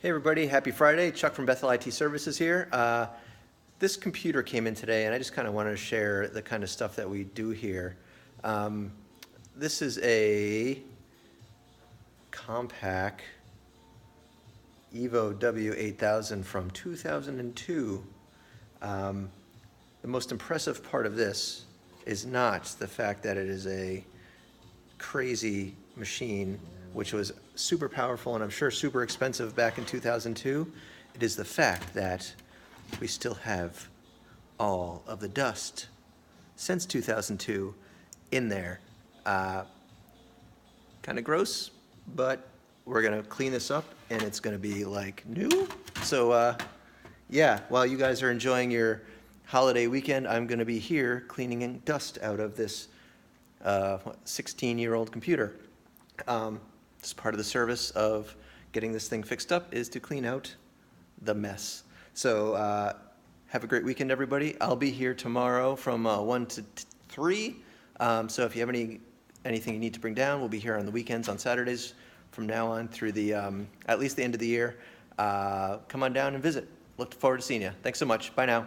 Hey everybody, happy Friday. Chuck from Bethel IT Services here. This computer came in today and I just kind of wanted to share the kind of stuff that we do here. This is a Compaq Evo W8000 from 2002. The most impressive part of this is not the fact that it is a crazy machine, which was super powerful and I'm sure super expensive back in 2002. It is the fact that we still have all of the dust since 2002 in there. Kind of gross, but we're gonna clean this up and it's gonna be like new. So yeah, while you guys are enjoying your holiday weekend, I'm gonna be here cleaning dust out of this 16-year-old computer. Just part of the service of getting this thing fixed up is to clean out the mess. So have a great weekend, everybody. I'll be here tomorrow from 1 to 3. So if you have anything you need to bring down, we'll be here on the weekends, on Saturdays, from now on through the at least the end of the year. Come on down and visit. Look forward to seeing you. Thanks so much. Bye now.